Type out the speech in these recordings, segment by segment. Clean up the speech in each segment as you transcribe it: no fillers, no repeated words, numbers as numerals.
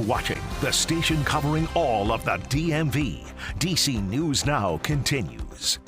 watching the station covering all of the DMV. DC News Now continues.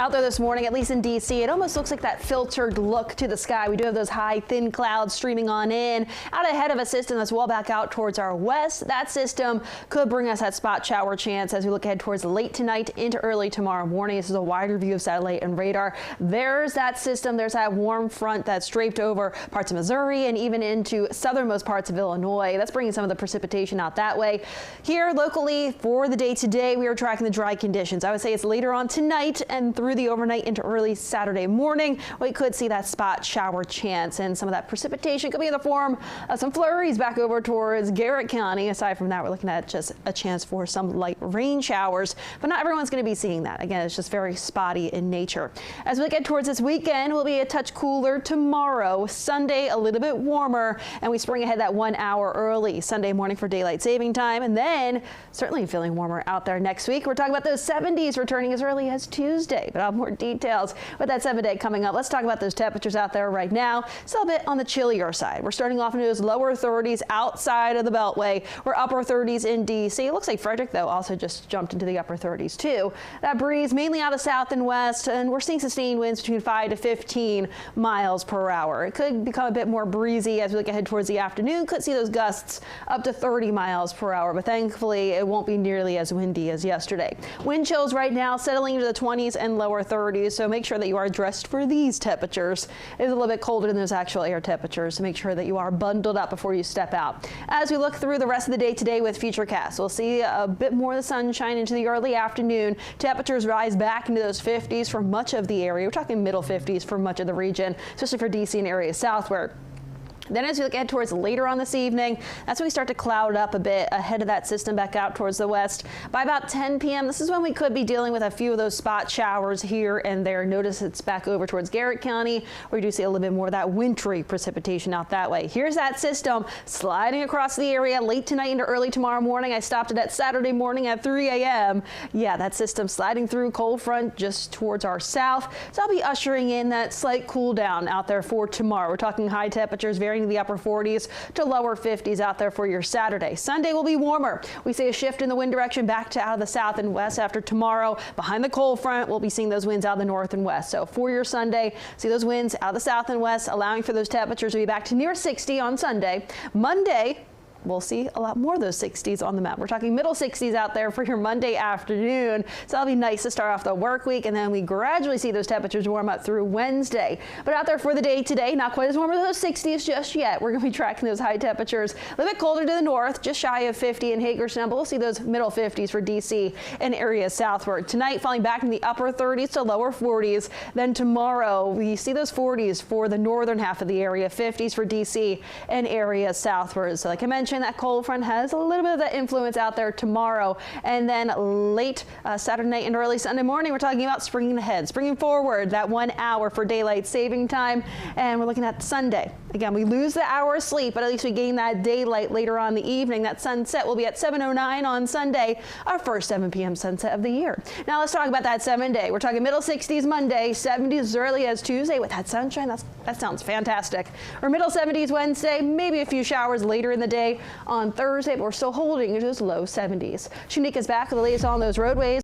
Out there this morning, at least in D.C., it almost looks like that filtered look to the sky. We do have those high, thin clouds streaming on in, out ahead of a system that's well back out towards our west. That system could bring us that spot shower chance as we look ahead towards late tonight into early tomorrow morning. This is a wider view of satellite and radar. There's that system. There's that warm front that's draped over parts of Missouri and even into southernmost parts of Illinois. That's bringing some of the precipitation out that way. Here locally for the day today, we are tracking the dry conditions. I would say it's later on tonight and through the overnight into early Saturday morning. We could see that spot shower chance, and some of that precipitation could be in the form of some flurries back over towards Garrett County. Aside from that, we're looking at just a chance for some light rain showers, but not everyone's going to be seeing that. Again, it's just very spotty in nature. As we get towards this weekend, we'll be a touch cooler tomorrow. Sunday, a little bit warmer, and we spring ahead that 1 hour early Sunday morning for daylight saving time, and then certainly feeling warmer out there next week. We're talking about those 70s returning as early as Tuesday, but I'll have more details with that 7-day coming up. Let's talk about those temperatures out there right now. Still a bit on the chillier side. We're starting off into those lower 30s outside of the Beltway. We're upper 30s in D.C. It looks like Frederick, though, also just jumped into the upper 30s, too. That breeze mainly out of south and west, and we're seeing sustained winds between 5 to 15 miles per hour. It could become a bit more breezy as we look ahead towards the afternoon. Could see those gusts up to 30 miles per hour, but thankfully it won't be nearly as windy as yesterday. Wind chills right now settling into the 20s and lower 30s. So make sure that you are dressed for these temperatures. It's a little bit colder than those actual air temperatures, so make sure that you are bundled up before you step out. As we look through the rest of the day today with Futurecast, we'll see a bit more of the sunshine into the early afternoon. Temperatures rise back into those 50s for much of the area. We're talking middle 50s for much of the region, especially for D.C. and areas southward. Then as we look ahead towards later on this evening, that's when we start to cloud up a bit ahead of that system back out towards the west. By about 10 p.m., this is when we could be dealing with a few of those spot showers here and there. Notice it's back over towards Garrett County, where you do see a little bit more of that wintry precipitation out that way. Here's that system sliding across the area late tonight into early tomorrow morning. I stopped it at Saturday morning at 3 a.m. Yeah, that system sliding through cold front just towards our south. So I'll be ushering in that slight cool down out there for tomorrow. We're talking high temperatures varying the upper 40s to lower 50s out there for your Saturday. Sunday will be warmer. We see a shift in the wind direction back to out of the south and west after tomorrow. Behind the cold front, we'll be seeing those winds out of the north and west. So for your Sunday, see those winds out of the south and west, allowing for those temperatures to be back to near 60 on Sunday. Monday, we'll see a lot more of those 60s on the map. We're talking middle 60s out there for your Monday afternoon. So that'll be nice to start off the work week, and then we gradually see those temperatures warm up through Wednesday. But out there for the day today, not quite as warm as those 60s just yet. We're going to be tracking those high temperatures. A little bit colder to the north, just shy of 50 in Hagerstown, but we'll see those middle 50s for D.C. and areas southward. Tonight, falling back in the upper 30s to lower 40s. Then tomorrow, we see those 40s for the northern half of the area, 50s for D.C. and areas southward. So like I mentioned, that cold front has a little bit of that influence out there tomorrow, and then late Saturday night and early Sunday morning, we're talking about springing ahead, springing forward that 1 hour for daylight saving time, and we're looking at Sunday. Again, we lose the hour of sleep, but at least we gain that daylight later on in the evening. That sunset will be at 7:09 on Sunday, our first 7 p.m. sunset of the year. Now let's talk about that 7-day. We're talking middle 60s Monday, 70s as early as Tuesday with that sunshine. That sounds fantastic. Or middle 70s Wednesday, maybe a few showers later in the day on Thursday, but we're still holding those low 70s. Shanika is back with the latest on those roadways.